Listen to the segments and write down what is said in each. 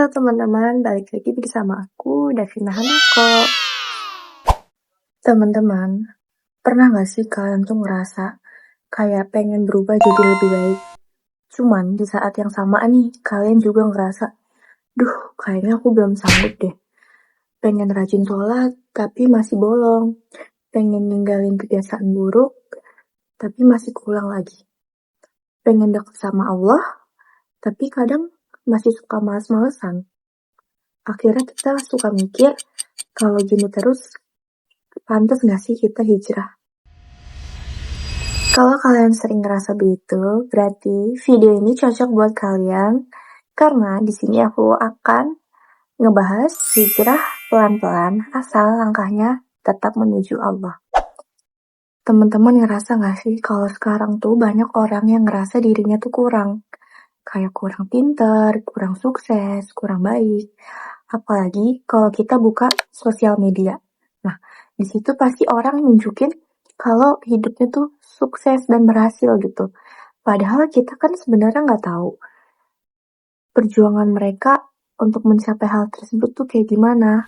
Halo teman-teman, balik lagi bersama aku, Davina Hanako. Teman-teman, pernah gak sih kalian tuh ngerasa kayak pengen berubah jadi lebih baik? Cuman di saat yang sama nih, kalian juga ngerasa, duh kayaknya aku belum sanggup deh. Pengen rajin sholat, tapi masih bolong. Pengen ninggalin kebiasaan buruk, tapi masih kurang lagi. Pengen deket sama Allah, tapi kadang masih suka males-malesan. Akhirnya kita suka mikir, kalau gini terus, pantas gak sih kita hijrah? Kalau kalian sering ngerasa begitu, berarti video ini cocok buat kalian. Karena di sini aku akan ngebahas hijrah pelan-pelan, asal langkahnya tetap menuju Allah. Teman-teman ngerasa gak sih kalau sekarang tuh banyak orang yang ngerasa dirinya tuh kurang? Kayak kurang pinter, kurang sukses, kurang baik. Apalagi kalau kita buka sosial media. Nah, di situ pasti orang nunjukin kalau hidupnya tuh sukses dan berhasil gitu. Padahal kita kan sebenarnya nggak tahu perjuangan mereka untuk mencapai hal tersebut tuh kayak gimana.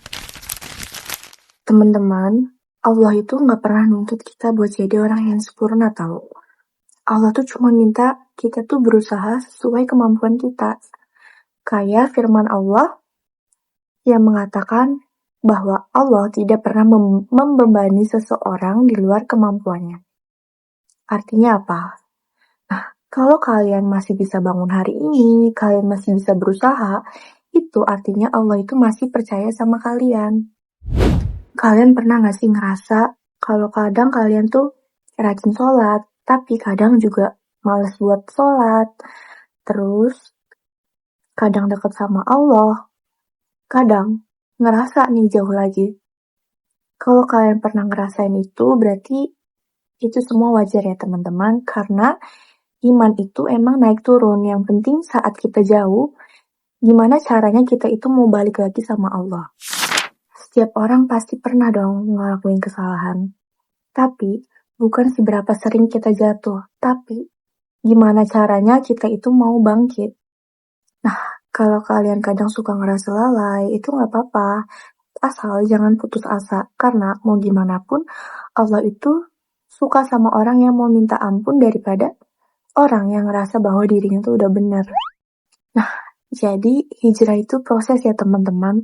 Teman-teman, Allah itu nggak pernah nuntut kita buat jadi orang yang sempurna tahu. Allah tuh cuma minta kita tuh berusaha sesuai kemampuan kita. Kayak firman Allah yang mengatakan bahwa Allah tidak pernah membebani seseorang di luar kemampuannya. Artinya apa? Nah, kalau kalian masih bisa bangun hari ini, kalian masih bisa berusaha, itu artinya Allah itu masih percaya sama kalian. Kalian pernah gak sih ngerasa kalau kadang kalian tuh rajin sholat, tapi kadang juga males buat sholat, terus kadang deket sama Allah, kadang ngerasa nih jauh lagi. Kalau kalian pernah ngerasain itu, berarti itu semua wajar ya teman-teman, karena iman itu emang naik turun. Yang penting saat kita jauh, gimana caranya kita itu mau balik lagi sama Allah. Setiap orang pasti pernah dong ngelakuin kesalahan. Tapi bukan seberapa sering kita jatuh, tapi gimana caranya kita itu mau bangkit. Nah, kalau kalian kadang suka ngerasa lalai, itu gak apa-apa. Asal jangan putus asa, karena mau gimana pun Allah itu suka sama orang yang mau minta ampun daripada orang yang ngerasa bahwa dirinya tuh udah benar. Nah, jadi hijrah itu proses ya teman-teman.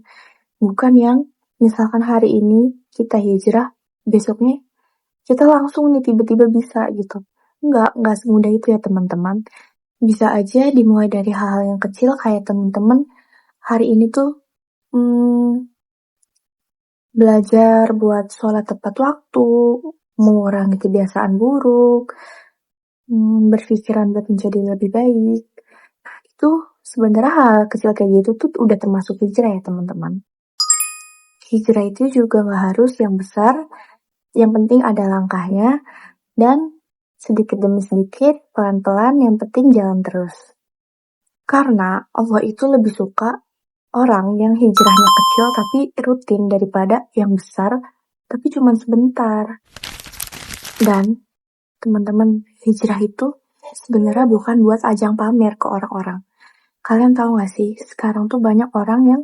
Bukan yang misalkan hari ini kita hijrah, besoknya kita langsung nih tiba-tiba bisa gitu. Enggak semudah itu ya teman-teman. Bisa aja dimulai dari hal-hal yang kecil kayak teman-teman hari ini tuh belajar buat sholat tepat waktu, mengurangi kebiasaan buruk, berpikiran buat menjadi lebih baik. Nah, itu sebenarnya hal kecil kayak gitu tuh udah termasuk hijrah ya teman-teman. Hijrah itu juga gak harus yang besar, yang penting ada langkahnya, dan sedikit demi sedikit, pelan-pelan, yang penting jalan terus. Karena Allah itu lebih suka orang yang hijrahnya kecil tapi rutin daripada yang besar tapi cuma sebentar. Dan teman-teman, hijrah itu sebenarnya bukan buat ajang pamer ke orang-orang. Kalian tahu gak sih, sekarang tuh banyak orang yang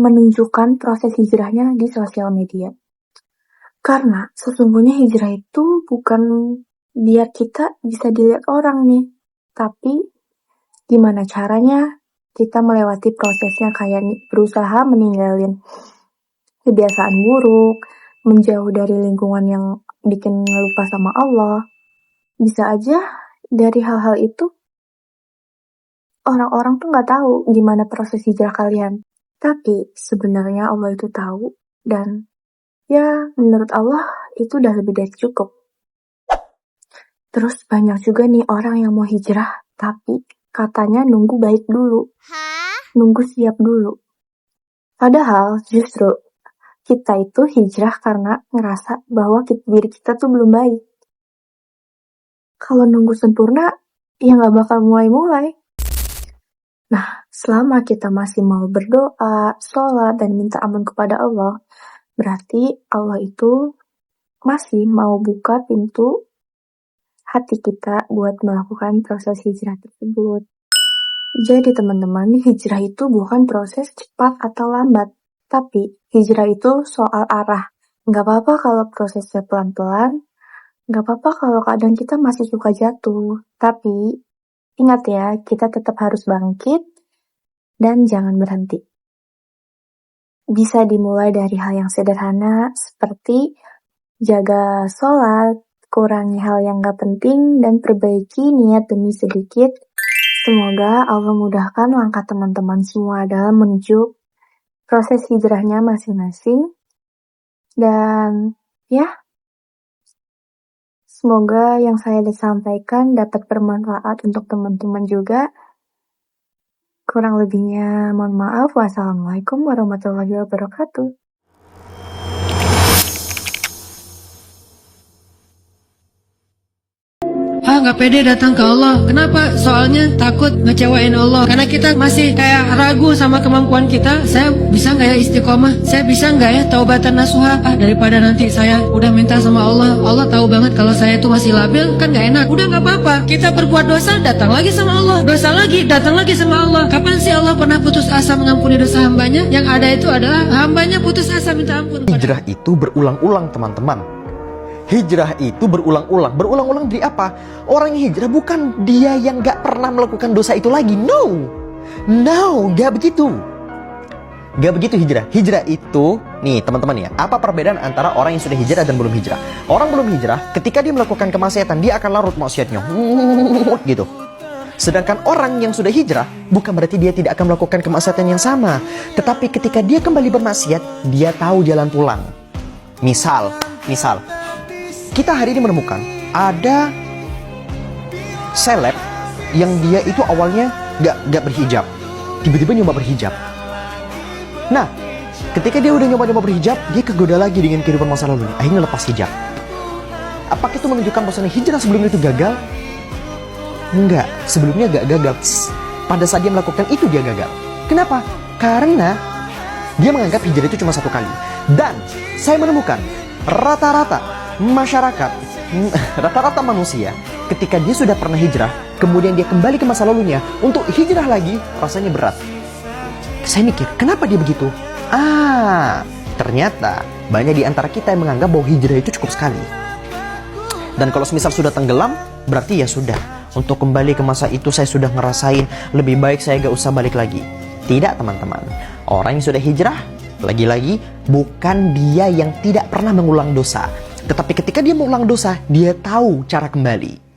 menunjukkan proses hijrahnya di sosial media. Karena sesungguhnya hijrah itu bukan biar kita bisa dilihat orang nih, tapi gimana caranya kita melewati prosesnya, kayak berusaha meninggalin kebiasaan buruk, menjauh dari lingkungan yang bikin lupa sama Allah. Bisa aja dari hal-hal itu orang-orang tuh gak tahu gimana proses hijrah kalian. Tapi sebenarnya Allah itu tahu, dan ya menurut Allah itu udah lebih dari cukup. Terus banyak juga nih orang yang mau hijrah tapi katanya nunggu baik dulu, nunggu siap dulu. Padahal justru kita itu hijrah karena ngerasa bahwa diri kita tuh belum baik. Kalau nunggu sempurna, ya gak bakal mulai-mulai. Nah, selama kita masih mau berdoa, sholat, dan minta ampun kepada Allah, berarti Allah itu masih mau buka pintu hati kita buat melakukan proses hijrah tersebut. Jadi teman-teman, hijrah itu bukan proses cepat atau lambat, tapi hijrah itu soal arah. Nggak apa-apa kalau prosesnya pelan-pelan, nggak apa-apa kalau kadang kita masih suka jatuh, tapi ingat ya, kita tetap harus bangkit dan jangan berhenti. Bisa dimulai dari hal yang sederhana seperti jaga sholat, kurangi hal yang gak penting, dan perbaiki niat demi sedikit. Semoga Allah mudahkan langkah teman-teman semua dalam menuju proses hijrahnya masing-masing. Dan ya, semoga yang saya sampaikan dapat bermanfaat untuk teman-teman juga. Kurang lebihnya mohon maaf. Wassalamualaikum warahmatullahi wabarakatuh. Nggak pede datang ke Allah. Kenapa? Soalnya takut ngecewain Allah. Karena kita masih kayak ragu sama kemampuan kita. Saya bisa nggak ya istiqomah? Saya bisa nggak ya taubatan nasuha? Daripada nanti saya udah minta sama Allah, Allah tahu banget kalau saya itu masih labil, kan nggak enak. Udah nggak apa-apa. Kita berbuat dosa, datang lagi sama Allah. Dosa lagi, datang lagi sama Allah. Kapan sih Allah pernah putus asa mengampuni dosa hambanya? Yang ada itu adalah hambanya putus asa minta ampun. Hijrah itu berulang-ulang, teman-teman. Hijrah itu berulang-ulang. Berulang-ulang dari apa? Orang yang hijrah bukan dia yang gak pernah melakukan dosa itu lagi. No, gak begitu. Gak begitu hijrah. Hijrah itu, nih teman-teman ya, apa perbedaan antara orang yang sudah hijrah dan belum hijrah? Orang belum hijrah, ketika dia melakukan kemaksiatan, dia akan larut maksiatnya. Gitu. Sedangkan orang yang sudah hijrah, bukan berarti dia tidak akan melakukan kemaksiatan yang sama. Tetapi ketika dia kembali bermaksiat, dia tahu jalan pulang. Misal, kita hari ini menemukan ada seleb yang dia itu awalnya gak berhijab, tiba-tiba nyoba berhijab. Nah, ketika dia udah nyoba berhijab, dia kegoda lagi dengan kehidupan masa lalu, akhirnya lepas hijab. Apakah itu menunjukkan bahwa hijrah sebelum itu gagal? Enggak, sebelumnya gak gagal. Pada saat dia melakukan itu dia gagal. Kenapa? Karena dia menganggap hijrah itu cuma satu kali. Dan saya menemukan rata-rata masyarakat, rata-rata manusia, ketika dia sudah pernah hijrah, kemudian dia kembali ke masa lalunya untuk hijrah lagi, rasanya berat. Saya mikir, kenapa dia begitu? Ternyata banyak di antara kita yang menganggap bahwa hijrah itu cukup sekali. Dan kalau semisal sudah tenggelam, berarti ya sudah. Untuk kembali ke masa itu saya sudah ngerasain, lebih baik saya gak usah balik lagi. Tidak teman-teman, orang yang sudah hijrah, lagi-lagi bukan dia yang tidak pernah mengulang dosa. Tetapi ketika dia mengulang dosa, dia tahu cara kembali.